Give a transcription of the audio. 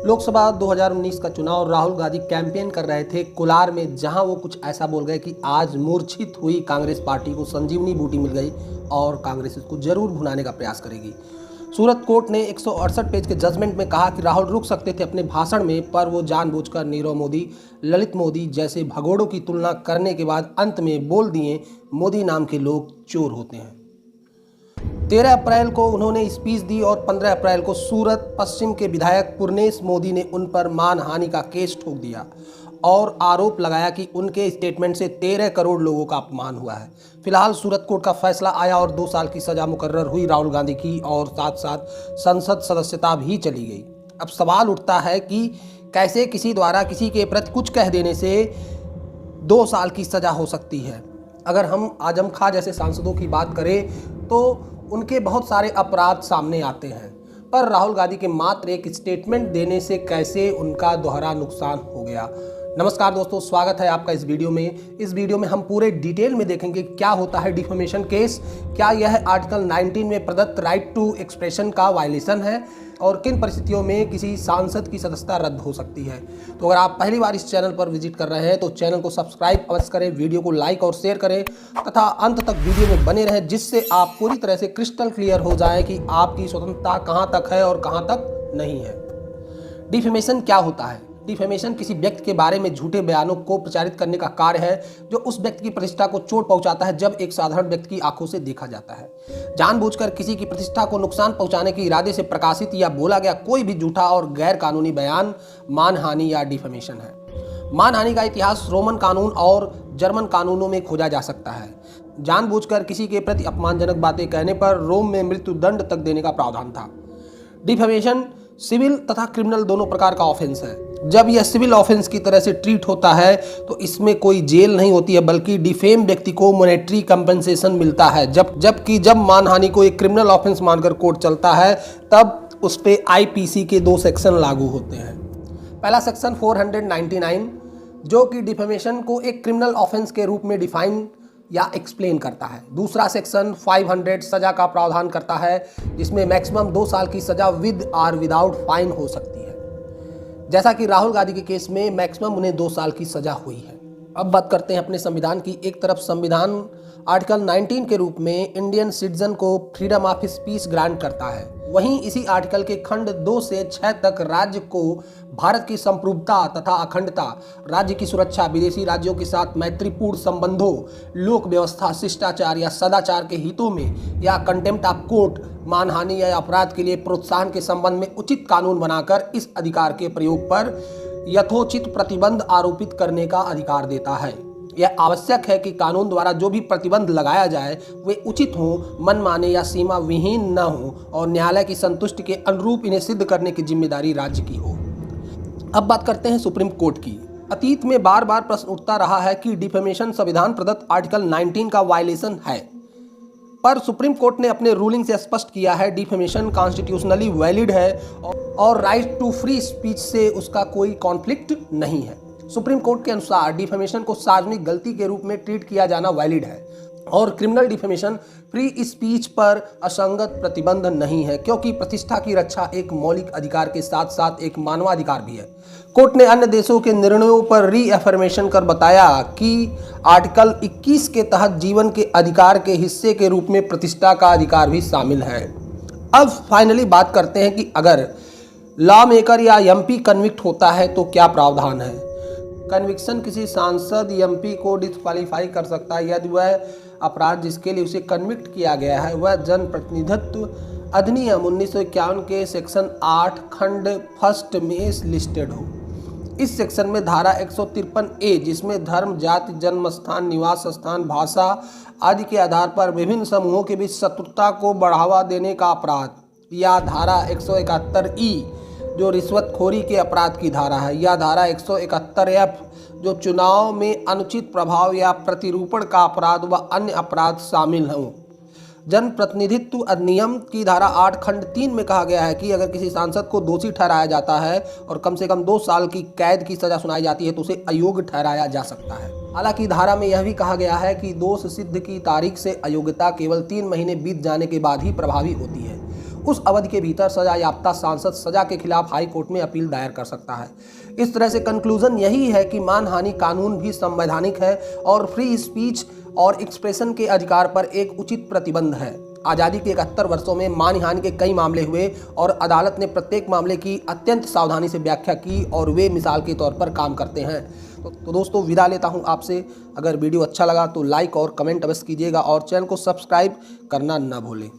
लोकसभा 2019 का चुनाव राहुल गांधी कैंपेन कर रहे थे कोलार में, जहां वो कुछ ऐसा बोल गए कि आज मूर्छित हुई कांग्रेस पार्टी को संजीवनी बूटी मिल गई और कांग्रेस इसको जरूर भुनाने का प्रयास करेगी। सूरत कोर्ट ने 168 पेज के जजमेंट में कहा कि राहुल रुक सकते थे अपने भाषण में, पर वो जानबूझकर नीरव मोदी, ललित मोदी जैसे भगोड़ों की तुलना करने के बाद अंत में बोल दिए मोदी नाम के लोग चोर होते हैं। 13 अप्रैल को उन्होंने स्पीच दी और 15 अप्रैल को सूरत पश्चिम के विधायक पुरनेश मोदी ने उन पर मानहानि का केस ठोक दिया और आरोप लगाया कि उनके स्टेटमेंट से 13 करोड़ लोगों का अपमान हुआ है। फिलहाल सूरत कोर्ट का फैसला आया और 2 साल की सजा मुकर्रर हुई राहुल गांधी की और साथ साथ संसद सदस्यता भी चली गई। अब सवाल उठता है कि कैसे किसी द्वारा किसी के प्रति कुछ कह देने से 2 साल की सजा हो सकती है। अगर हम आजम खां जैसे सांसदों की बात करें तो उनके बहुत सारे अपराध सामने आते हैं, पर राहुल गांधी के मात्र एक स्टेटमेंट देने से कैसे उनका दोहरा नुकसान हो गया। नमस्कार दोस्तों, स्वागत है आपका इस वीडियो में। इस वीडियो में हम पूरे डिटेल में देखेंगे क्या होता है डिफेमेशन केस, क्या यह आर्टिकल 19 में प्रदत्त राइट टू एक्सप्रेशन का वायलेशन है और किन परिस्थितियों में किसी सांसद की सदस्यता रद्द हो सकती है। तो अगर आप पहली बार इस चैनल पर विजिट कर रहे हैं तो चैनल को सब्सक्राइब अवश्य करें, वीडियो को लाइक और शेयर करें तथा अंत तक वीडियो में बने रहें, जिससे आप पूरी तरह से क्रिस्टल क्लियर हो जाए कि आपकी स्वतंत्रता कहाँ तक है और कहाँ तक नहीं है। डिफेमेशन क्या होता है? डिफेमेशन किसी व्यक्ति के बारे में झूठे बयानों को प्रचारित करने का कार्य है जो उस व्यक्ति की प्रतिष्ठा को चोट पहुंचाता है जब एक साधारण व्यक्ति की आंखों से देखा जाता है। जानबूझकर किसी की प्रतिष्ठा को नुकसान पहुंचाने के इरादे से प्रकाशित या बोला गया कोई भी झूठा और गैर कानूनी बयान मानहानि या डिफेमेशन है। मानहानि का इतिहास रोमन कानून और जर्मन कानूनों में खोजा जा सकता है। जानबूझकर किसी के प्रति अपमानजनक बातें कहने पर रोम में मृत्यु दंड तक देने का प्रावधान था। डिफेमेशन सिविल तथा क्रिमिनल दोनों प्रकार का ऑफेंस है। जब यह सिविल ऑफेंस की तरह से ट्रीट होता है तो इसमें कोई जेल नहीं होती है, बल्कि डिफेम व्यक्ति को मॉनेटरी कंपनसेशन मिलता है। जबकि जब मानहानि को एक क्रिमिनल ऑफेंस मानकर कोर्ट चलता है तब उस पे आईपीसी के 2 सेक्शन लागू होते हैं। पहला सेक्शन 499 जो कि डिफेमेशन को एक क्रिमिनल ऑफेंस के रूप में डिफाइन या एक्सप्लेन करता है। दूसरा सेक्शन 500 सजा का प्रावधान करता है, जिसमें मैक्सिमम 2 साल की सजा विद और विदाउट फाइन हो सकती है। जैसा कि राहुल गांधी के केस में मैक्सिमम उन्हें 2 साल की सजा हुई है। अब बात करते हैं अपने संविधान की। एक तरफ संविधान आर्टिकल 19 के रूप में इंडियन सिटीजन को फ्रीडम ऑफ स्पीच ग्रांट करता है, वहीं इसी आर्टिकल के खंड 2 से 6 तक राज्य को भारत की संप्रभुता तथा अखंडता, राज्य की सुरक्षा, विदेशी राज्यों के साथ मैत्रीपूर्ण संबंधों, लोक व्यवस्था, शिष्टाचार या सदाचार के हितों में या कंटेम्प्ट ऑफ कोर्ट, मानहानि या अपराध के लिए प्रोत्साहन के संबंध में उचित कानून बनाकर इस अधिकार के प्रयोग पर यथोचित प्रतिबंध आरोपित करने का अधिकार देता है। यह आवश्यक है कि कानून द्वारा जो भी प्रतिबंध लगाया जाए वे उचित हों, मनमाने या सीमा विहीन न हों और न्यायालय की संतुष्टि के अनुरूप इन्हें सिद्ध करने की जिम्मेदारी राज्य की हो। अब बात करते हैं सुप्रीम कोर्ट की। अतीत में बार बार प्रश्न उठता रहा है कि डिफेमेशन संविधान प्रदत्त आर्टिकल 19 का वायलेशन है, पर सुप्रीम कोर्ट ने अपने रूलिंग से स्पष्ट किया है डिफेमेशन कॉन्स्टिट्यूशनली वैलिड है और राइट टू फ्री स्पीच से उसका कोई कॉन्फ्लिक्ट नहीं है। सुप्रीम कोर्ट के अनुसार डिफेमेशन को सार्वजनिक गलती के रूप में ट्रीट किया जाना वैलिड है और क्रिमिनल डिफेमेशन फ्री स्पीच पर असंगत प्रतिबंध नहीं है, क्योंकि प्रतिष्ठा की रक्षा एक मौलिक अधिकार के साथ साथ एक मानवाधिकार भी है। कोर्ट ने अन्य देशों के निर्णयों पर रीअफर्मेशन कर बताया कि आर्टिकल 21 के तहत जीवन के अधिकार के हिस्से के रूप में प्रतिष्ठा का अधिकार भी शामिल है। अब फाइनली बात करते हैं कि अगर लॉ मेकर या एमपी कन्विक्ट होता है तो क्या प्रावधान है। कन्विक्शन किसी सांसद एमपी को डिस्क्वालीफाई कर सकता है यदि वह अपराध जिसके लिए उसे कन्विक्ट किया गया है वह जनप्रतिनिधित्व अधिनियम 1951 के सेक्शन 8 खंड 1 में लिस्टेड हो। इस सेक्शन में धारा 153A, जिसमें धर्म, जाति, जन्म स्थान, निवास स्थान, भाषा आदि के आधार पर विभिन्न समूहों के बीच शत्रुता को बढ़ावा देने का अपराध, या धारा 171E जो रिश्वतखोरी के अपराध की धारा है, या धारा 171F जो चुनाव में अनुचित प्रभाव या प्रतिरूपण का अपराध व अन्य अपराध शामिल हों। जनप्रतिनिधित्व अधिनियम की धारा 8 खंड 3 में कहा गया है कि अगर किसी सांसद को दोषी ठहराया जाता है और कम से कम 2 साल की कैद की सजा सुनाई जाती है तो उसे अयोग्य ठहराया जा सकता है। हालांकि धारा में यह भी कहा गया है कि दोष सिद्ध की तारीख से अयोग्यता केवल 3 महीने बीत जाने के बाद ही प्रभावी होती है। उस अवधि के भीतर सजा याफ्ता सांसद सजा के खिलाफ हाई कोर्ट में अपील दायर कर सकता है। इस तरह से कंक्लूजन यही है कि मानहानि कानून भी संवैधानिक है और फ्री स्पीच और एक्सप्रेशन के अधिकार पर एक उचित प्रतिबंध है। आज़ादी के 71 वर्षों में मानहानि के कई मामले हुए और अदालत ने प्रत्येक मामले की अत्यंत सावधानी से व्याख्या की और वे मिसाल के तौर पर काम करते हैं। तो दोस्तों विदा लेता हूं आपसे। अगर वीडियो अच्छा लगा तो लाइक और कमेंट अवश्य कीजिएगा और चैनल को सब्सक्राइब करना न भूलें।